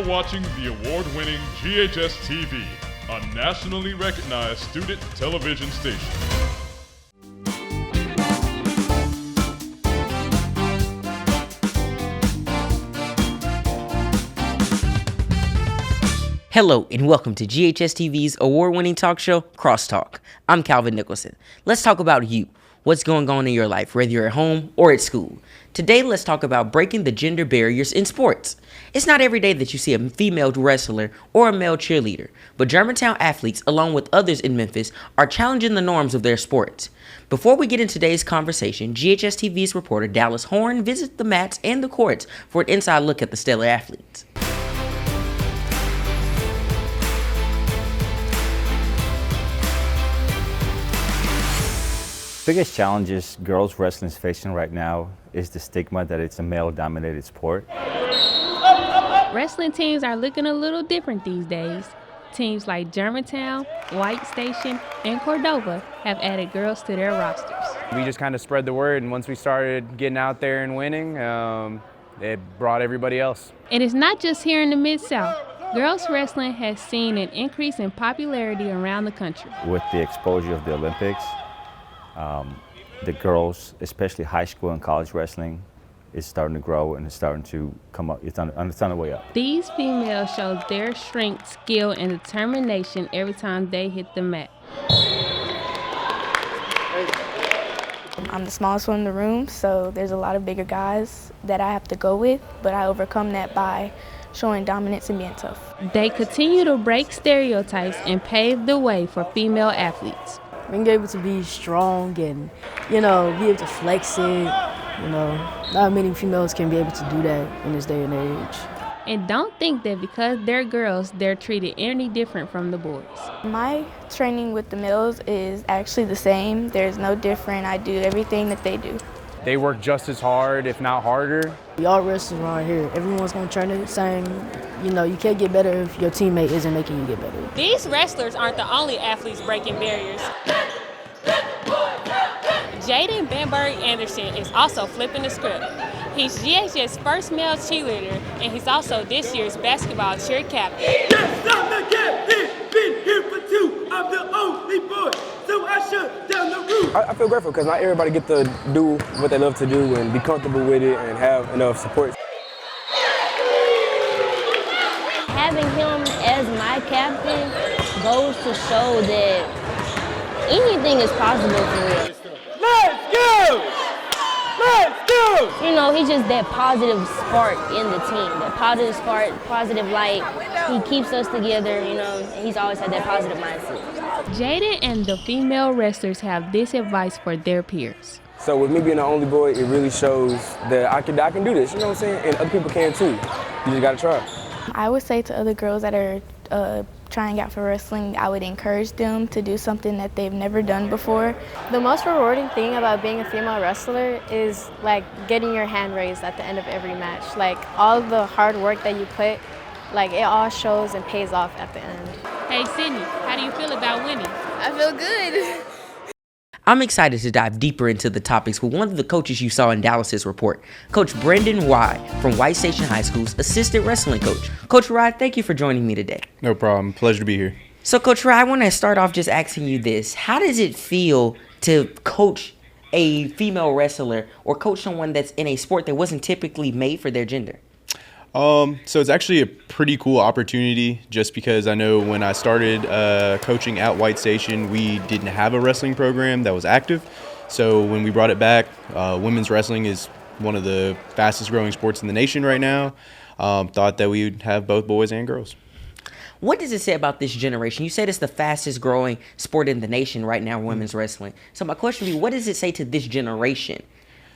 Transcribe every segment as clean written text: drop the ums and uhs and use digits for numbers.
watching the award-winning GHS-TV, a nationally recognized student television station. Hello and welcome to GHS-TV's award-winning talk show, Crosstalk. I'm Calvin Nicholson. Let's talk about you. What's going on in your life, whether you're at home or at school. Today, let's talk about breaking the gender barriers in sports. It's not every day that you see a female wrestler or a male cheerleader, but Germantown athletes, along with others in Memphis, are challenging the norms of their sports. Before we get into today's conversation, GHS-TV's reporter Dallas Horn visits the mats and the courts for an inside look at the stellar athletes. Biggest challenges girls wrestling is facing right now is the stigma that it's a male-dominated sport. Wrestling teams are looking a little different these days. Teams like Germantown, White Station, and Cordova have added girls to their rosters. We just kind of spread the word, and once we started getting out there and winning, it brought everybody else. And it's not just here in the Mid-South. Girls wrestling has seen an increase in popularity around the country. With the exposure of the Olympics, the girls, especially high school and college wrestling, is starting to grow and it's starting to come up. It's on the way up. These females show their strength, skill, and determination every time they hit the mat. I'm the smallest one in the room, so there's a lot of bigger guys that I have to go with, but I overcome that by showing dominance and being tough. They continue to break stereotypes and pave the way for female athletes. Being able to be strong and, be able to flex it, not many females can be able to do that in this day and age. And don't think that because they're girls, they're treated any different from the boys. My training with the males is actually the same. There's no different. I do everything that they do. They work just as hard, if not harder. We all wrestle around here. Everyone's going to train the same. You can't get better if your teammate isn't making you get better. These wrestlers aren't the only athletes breaking barriers. Jaden Benberg Anderson is also flipping the script. He's GHS's first male cheerleader, and he's also this year's basketball cheer captain. Yes, I'm the captain. Been here for 2. I'm the only boy, so I shut down the roof. I feel grateful because not everybody get to do what they love to do and be comfortable with it and have enough support. Having him as my captain goes to show that anything is possible for real. Let's go! Let's go! He's just that positive spark in the team, that positive spark, positive light. He keeps us together, and he's always had that positive mindset. Jaden and the female wrestlers have this advice for their peers. So with me being the only boy, it really shows that I can do this, you know what I'm saying? And other people can too. You just gotta try. I would say to other girls that are trying out for wrestling, I would encourage them to do something that they've never done before. The most rewarding thing about being a female wrestler is getting your hand raised at the end of every match. All the hard work that you put, it all shows and pays off at the end. Hey Sydney, how do you feel about winning? I feel good. I'm excited to dive deeper into the topics with one of the coaches you saw in Dallas's report, Coach Brendan Rye from White Station High School's assistant wrestling coach. Coach Rye, thank you for joining me today. No problem. Pleasure to be here. So, Coach Rye, I want to start off just asking you this. How does it feel to coach a female wrestler or coach someone that's in a sport that wasn't typically made for their gender? So it's actually a pretty cool opportunity just because I know when I started coaching at White Station, we didn't have a wrestling program that was active. So when we brought it back, women's wrestling is one of the fastest growing sports in the nation right now. Thought that we would have both boys and girls. What does it say about this generation? You said it's the fastest growing sport in the nation right now, women's wrestling. So my question would be, what does it say to this generation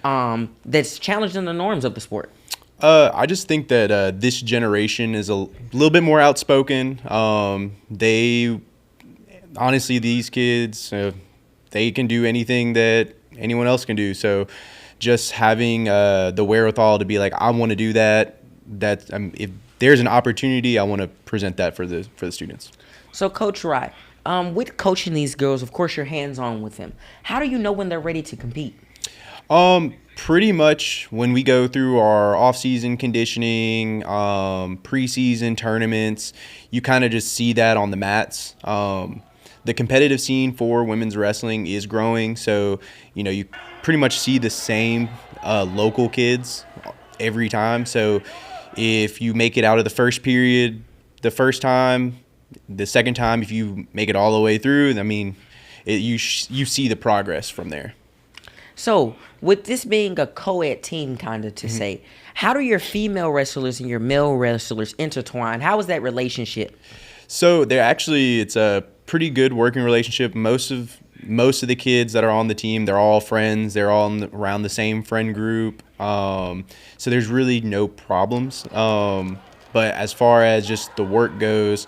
that's challenging the norms of the sport? I just think that this generation is a little bit more outspoken. Honestly, these kids, they can do anything that anyone else can do. So just having the wherewithal to be like, I want to do that, if there's an opportunity, I want to present that for the students. So Coach Rye, with coaching these girls, of course, you're hands-on with them. How do you know when they're ready to compete? Pretty much when we go through our off-season conditioning, preseason tournaments, you kind of just see that on the mats. The competitive scene for women's wrestling is growing, so you pretty much see the same local kids every time. So if you make it out of the first period the first time, the second time, if you make it all the way through, I mean, you see the progress from there. So, with this being a co-ed team, kind of to say, how do your female wrestlers and your male wrestlers intertwine? How is that relationship? So, it's a pretty good working relationship. Most of the kids that are on the team, they're all friends. They're all around the same friend group. So there's really no problems. But as far as just the work goes,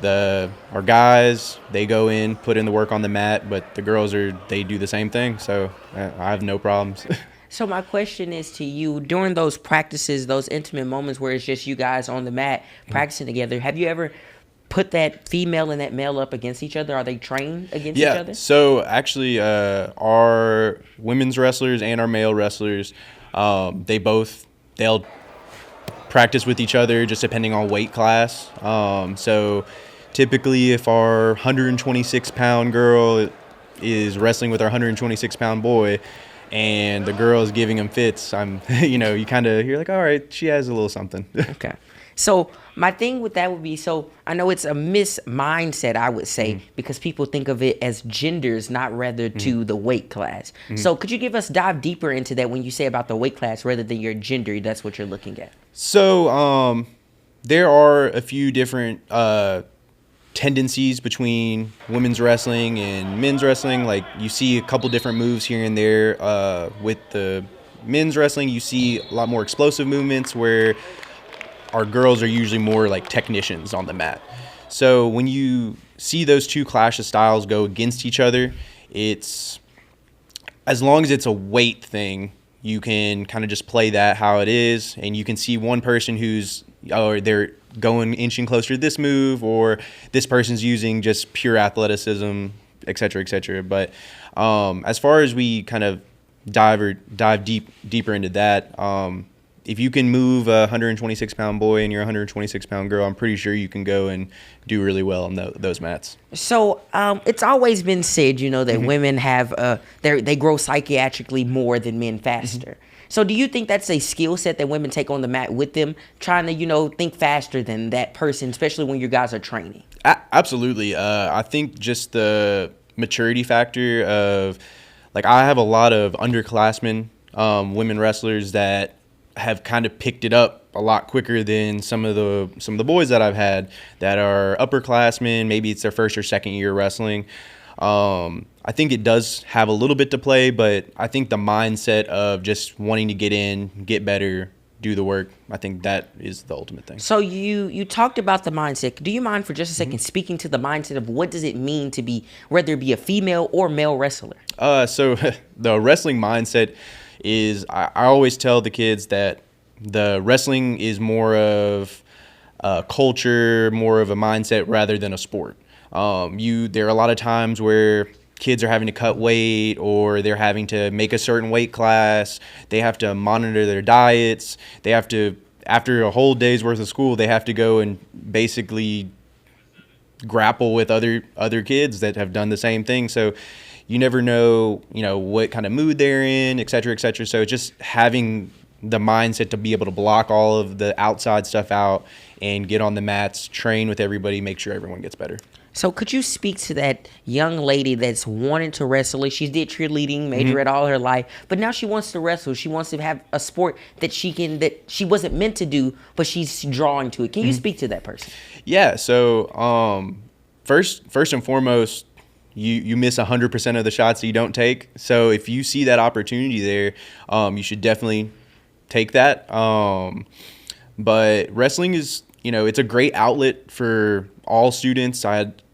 our guys, they go in, put in the work on the mat, but the girls they do the same thing. So I have no problems. So my question is to you, during those practices, those intimate moments where it's just you guys on the mat practicing together, have you ever put that female and that male up against each other? Are they trained against each other? So actually our women's wrestlers and our male wrestlers, they'll practice with each other just depending on weight class. So typically if our 126-pound girl is wrestling with our 126-pound boy and the girl is giving him fits, you're like, all right, she has a little something. Okay. So my thing with that would be, so I know it's a mindset, I would say, because people think of it as genders, not rather to the weight class. So could you dive deeper into that when you say about the weight class rather than your gender, that's what you're looking at? So there are a few different tendencies between women's wrestling and men's wrestling. Like you see a couple different moves here and there. With the men's wrestling, you see a lot more explosive movements where our girls are usually more like technicians on the mat. So when you see those two clash of styles go against each other, it's as long as it's a weight thing, you can kind of just play that how it is, and you can see one person they're going inching closer to this move, or this person's using just pure athleticism, et cetera, et cetera. But as far as we kind of dive deeper into that, if you can move a 126-pound boy and you're a 126-pound girl, I'm pretty sure you can go and do really well on those mats. So it's always been said, that women have they grow psychiatrically more than men faster. So do you think that's a skill set that women take on the mat with them, trying to think faster than that person, especially when you guys are training? Absolutely. I think just the maturity factor of, like, I have a lot of underclassmen women wrestlers that have kind of picked it up a lot quicker than some of the boys that I've had that are upperclassmen. Maybe it's their first or second year wrestling. I think it does have a little bit to play, but I think the mindset of just wanting to get in, get better, do the work, I think that is the ultimate thing. So you talked about the mindset. Do you mind for just a second speaking to the mindset of what does it mean to be, whether it be a female or male wrestler? So the wrestling mindset is, I always tell the kids that the wrestling is more of a culture, more of a mindset rather than a sport. There are a lot of times where kids are having to cut weight, or they're having to make a certain weight class. They have to monitor their diets. They have to, after a whole day's worth of school, they have to go and basically grapple with other kids that have done the same thing. So you never know, what kind of mood they're in, et cetera, et cetera. So just having the mindset to be able to block all of the outside stuff out and get on the mats, train with everybody, make sure everyone gets better. So could you speak to that young lady that's wanting to wrestle? She did cheerleading, major all her life, but now she wants to wrestle. She wants to have a sport that she wasn't meant to do, but she's drawing to it. Can you speak to that person? Yeah. So first and foremost, you miss 100% of the shots that you don't take. So if you see that opportunity there, you should definitely take that. But wrestling is, it's a great outlet for all students.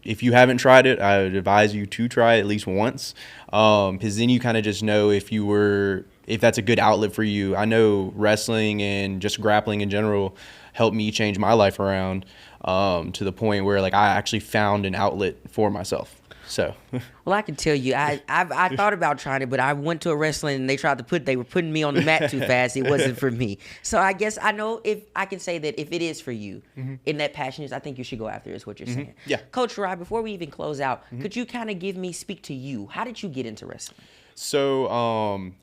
If you haven't tried it, I would advise you to try it at least once, because then you kind of just know if that's a good outlet for you. I know wrestling and just grappling in general helped me change my life around, to the point where, like, I actually found an outlet for myself. So. Well, I can tell you, I thought about trying it, but I went to a wrestling and they were putting me on the mat too fast. It wasn't for me. So I guess I know if I can say that if it is for you, in that passion is, I think you should go after it, is what you're saying. Yeah. Coach Rye, before we even close out, could you kind of speak to you? How did you get into wrestling? So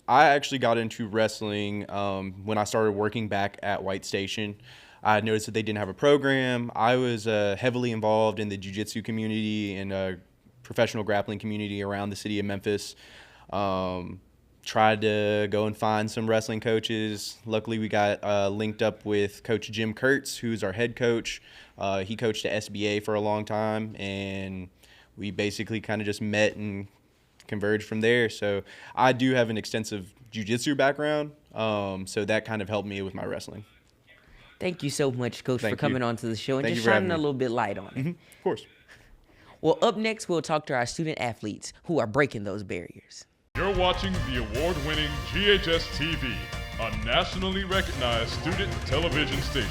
I actually got into wrestling when I started working back at White Station. I noticed that they didn't have a program. I was heavily involved in the jiu-jitsu community and professional grappling community around the city of Memphis. Tried to go and find some wrestling coaches. Luckily, we got linked up with Coach Jim Kurtz, who's our head coach. He coached at SBA for a long time, and we basically kind of just met and converged from there. So I do have an extensive jiu-jitsu background, so that kind of helped me with my wrestling. Thank you so much, Coach, for coming on to the show and Thank just you for shining having a me. little bit light on it. Of course. Well, up next, we'll talk to our student athletes who are breaking those barriers. You're watching the award-winning GHS-TV, a nationally recognized student television station.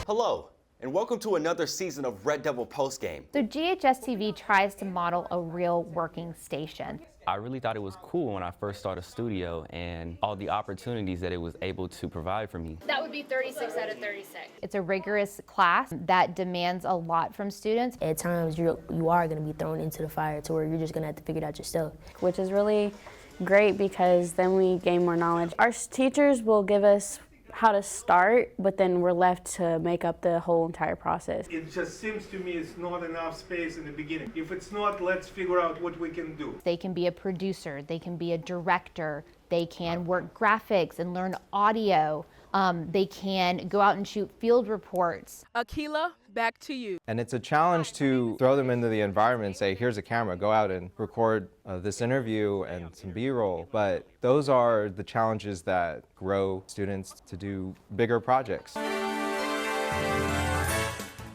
Hello, and welcome to another season of Red Devil Postgame. So GHS-TV tries to model a real working station. I really thought it was cool when I first started studio and all the opportunities that it was able to provide for me. That would be 36 out of 36. It's a rigorous class that demands a lot from students. At times, you are going to be thrown into the fire to where you're just going to have to figure it out yourself. Which is really great because then we gain more knowledge. Our teachers will give us how to start, but then we're left to make up the whole entire process. It just seems to me it's not enough space in the beginning. If it's not, let's figure out what we can do. They can be a producer, they can be a director, they can work graphics and learn audio. They can go out and shoot field reports. Akila, back to you. And it's a challenge to throw them into the environment and say, here's a camera, go out and record this interview and some B-roll. But those are the challenges that grow students to do bigger projects.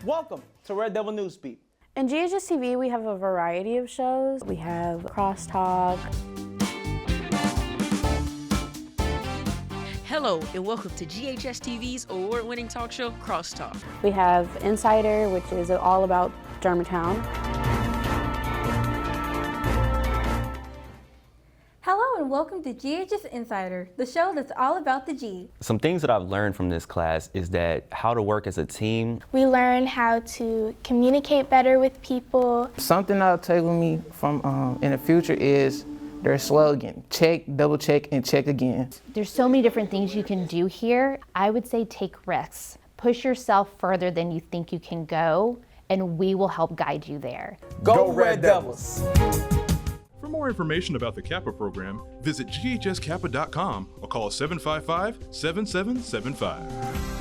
Welcome to Red Devil Newsbeat. In GHS-TV, we have a variety of shows. We have Crosstalk. Hello, and welcome to GHS-TV's award-winning talk show, Crosstalk. We have Insider, which is all about Germantown. Hello and welcome to GHS Insider, the show that's all about the G. Some things that I've learned from this class is that how to work as a team. We learn how to communicate better with people. Something I'll take with me from in the future is their slogan, check, double check, and check again. There's so many different things you can do here. I would say take risks. Push yourself further than you think you can go, and we will help guide you there. Go Red Devils! For more information about the Kappa program, visit ghskappa.com or call 755-7775.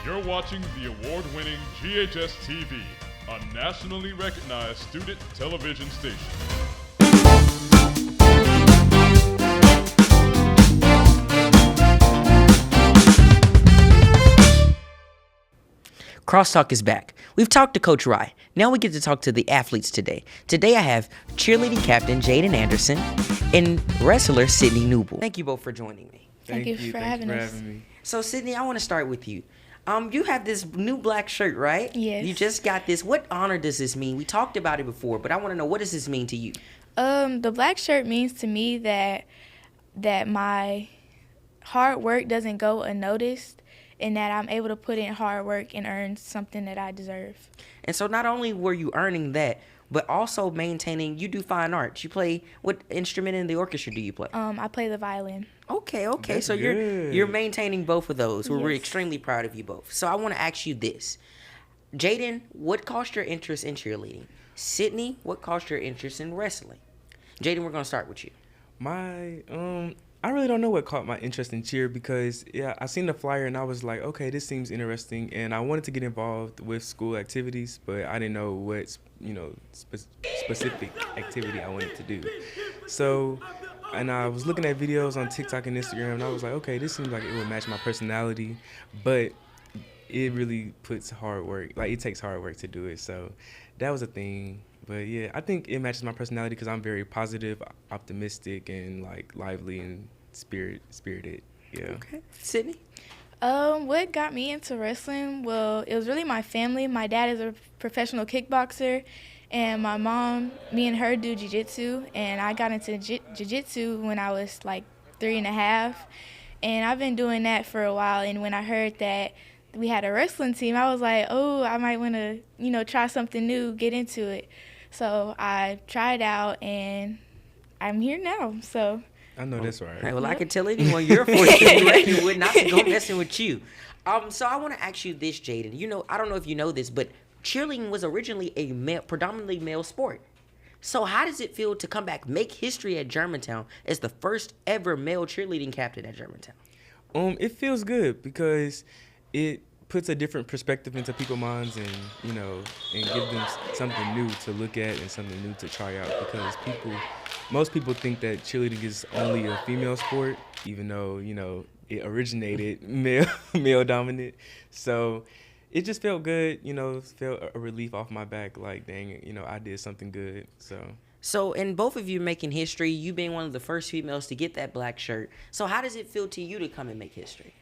You're watching the award-winning GHS-TV, a nationally recognized student television station. Crosstalk is back. We've talked to Coach Rye. Now we get to talk to the athletes today. Today I have cheerleading captain Jaden Anderson and wrestler Sydney Newble. Thank you both for joining me. Thank you for having us. So Sydney, I want to start with you. You have this new black shirt, right? Yes. You just got this. What honor does this mean? We talked about it before, but I want to know, what does this mean to you? The black shirt means to me that my hard work doesn't go unnoticed, and that I'm able to put in hard work and earn something that I deserve. And so not only were you earning that, but also maintaining, you do fine arts. You play, what instrument in the orchestra do you play? I play the violin. Okay. That's So you're maintaining both of those. We're Yes. extremely proud of you both. So I want to ask you this. Jaden, what caused your interest in cheerleading? Sydney, what caused your interest in wrestling? Jaden, we're going to start with you. I really don't know what caught my interest in cheer because, I seen the flyer and I was like, okay, this seems interesting. And I wanted to get involved with school activities, but I didn't know what, specific activity I wanted to do. So, and I was looking at videos on TikTok and Instagram and I was like, okay, this seems like it would match my personality, but it really puts hard work. Like, it takes hard work to do it. So that was a thing. But yeah, I think it matches my personality because I'm very positive, optimistic, and like lively and spirited. Yeah. Okay. Sydney? What got me into wrestling? Well, it was really my family. My dad is a professional kickboxer, and my mom, me and her do jiu-jitsu, and I got into jiu-jitsu when I was like 3.5, and I've been doing that for a while. And when I heard that we had a wrestling team, I was like, oh, I might want to, try something new, get into it. So I tried out, and I'm here now. So. I know that's right. Well, yep. I can tell anyone you're fortunate would not to go messing with you. So I want to ask you this, Jaden. I don't know if you know this, but cheerleading was originally a predominantly male sport. So how does it feel to come back, make history at Germantown as the first ever male cheerleading captain at Germantown? It feels good because it puts a different perspective into people's minds, and and give them something new to look at and something new to try out, because most people think that cheerleading is only a female sport, even though it originated male dominant. So it just felt good, felt a relief off my back, like dang, I did something good. So in both of you making history, you being one of the first females to get that black shirt. So how does it feel to you to come and make history?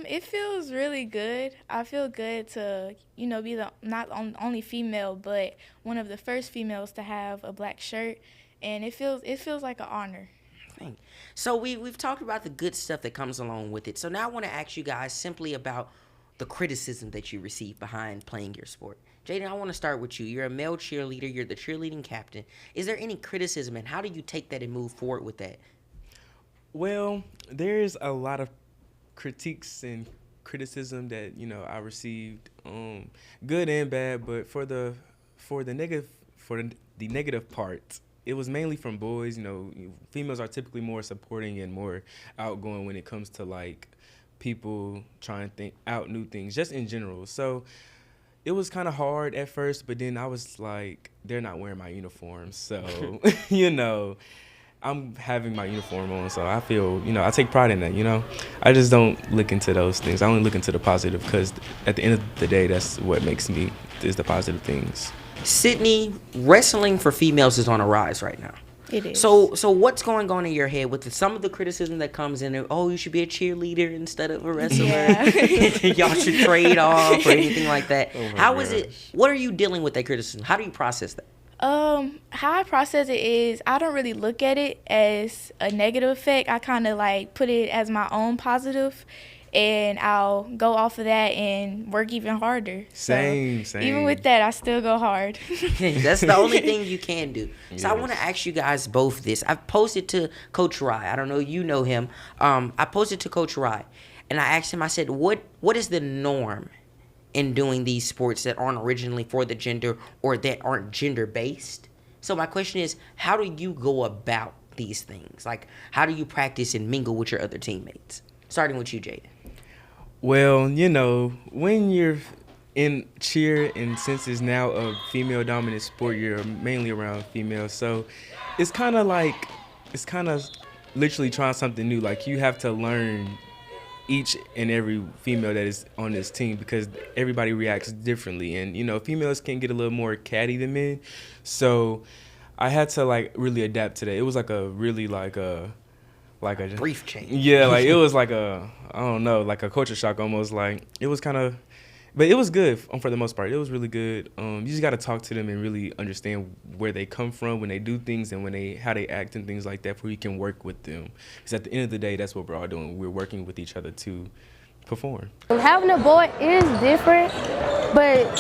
It feels really good. I feel good to, be the not only female, but one of the first females to have a black shirt, and it feels like an honor. So we've talked about the good stuff that comes along with it. So now I want to ask you guys simply about the criticism that you receive behind playing your sport. Jaden, I want to start with you. You're a male cheerleader. You're the cheerleading captain. Is there any criticism, and how do you take that and move forward with that? Well, there's a lot of critiques and criticism that I received, good and bad. But for the negative part, it was mainly from boys. Females are typically more supporting and more outgoing when it comes to like people trying to think out new things, just in general. So it was kind of hard at first, but then I was like, they're not wearing my uniform, so I'm having my uniform on, so I feel, I take pride in that, I just don't look into those things. I only look into the positive, because at the end of the day, that's what makes me, is the positive things. Sydney, wrestling for females is on a rise right now. It is. So what's going on in your head with some of the criticism that comes in? Oh, you should be a cheerleader instead of a wrestler. Yeah. Y'all should trade off or anything like that. How is it? What are you dealing with that criticism? How do you process that? How I process it is I don't really look at it as a negative effect. I kind of like put it as my own positive, and I'll go off of that and work even harder. Same. Even with that, I still go hard. That's the only thing you can do. So I want to ask you guys both this. I've posted to Coach Rye. I don't know, you know him. I posted to Coach Rye, and I asked him, I said, what is the norm in doing these sports that aren't originally for the gender or that aren't gender-based? So my question is, how do you go about these things? Like, how do you practice and mingle with your other teammates? Starting with you, Jaden. Well, when you're in cheer, and since it's now a female-dominant sport, you're mainly around females. So it's kind of literally trying something new. Like, you have to learn each and every female that is on this team, because everybody reacts differently, and females can get a little more catty than men. So I had to really adapt to that. It was like a really like a brief change. Yeah, it was like a a culture shock almost. It was kind of, but it was good for the most part. It was really good. You just got to talk to them and really understand where they come from when they do things, and how they act and things like that, before you can work with them. Because at the end of the day, that's what we're all doing. We're working with each other to perform. Having a boy is different, but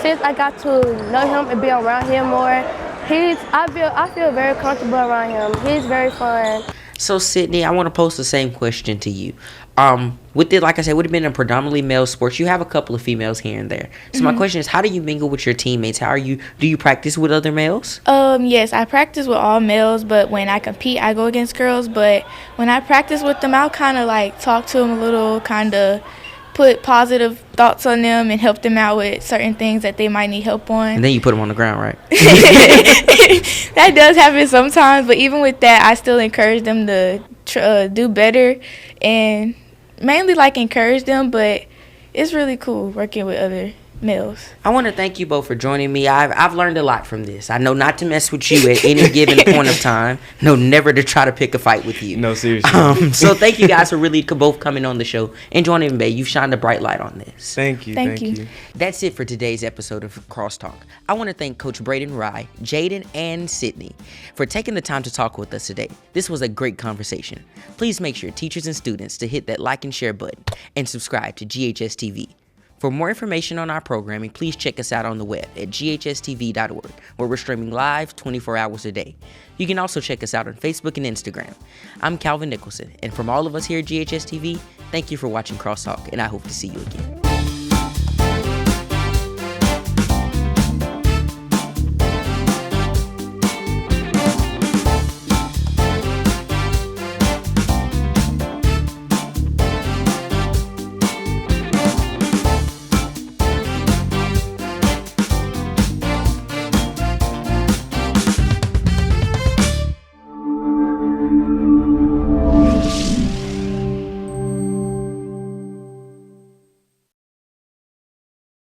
since I got to know him and be around him more, I feel very comfortable around him. He's very fun. So Sydney, I want to pose the same question to you. With it, like I said, would have been a predominantly male sport. You have a couple of females here and there. So my question is, how do you mingle with your teammates? Do you practice with other males? Yes, I practice with all males, but when I compete, I go against girls. But when I practice with them, I'll kind of talk to them a little, kind of put positive thoughts on them and help them out with certain things that they might need help on. And then you put them on the ground, right? That does happen sometimes, but even with that, I still encourage them to do better, and mainly encourage them. But it's really cool working with other males. I want to thank you both for joining me. I've learned a lot from this. I know not to mess with you at any given point of time. No, never to try to pick a fight with you. No, seriously. So thank you guys for really both coming on the show and joining me. You've shined a bright light on this. Thank you. Thank you. That's it for today's episode of Crosstalk. I want to thank Coach Braden Rye, Jaden, and Sydney for taking the time to talk with us today. This was a great conversation. Please make sure teachers and students to hit that like and share button and subscribe to GHS-TV. For more information on our programming, please check us out on the web at GHS-TV.org, where we're streaming live 24 hours a day. You can also check us out on Facebook and Instagram. I'm Calvin Nicholson, and from all of us here at GHS-TV, thank you for watching Crosstalk, and I hope to see you again.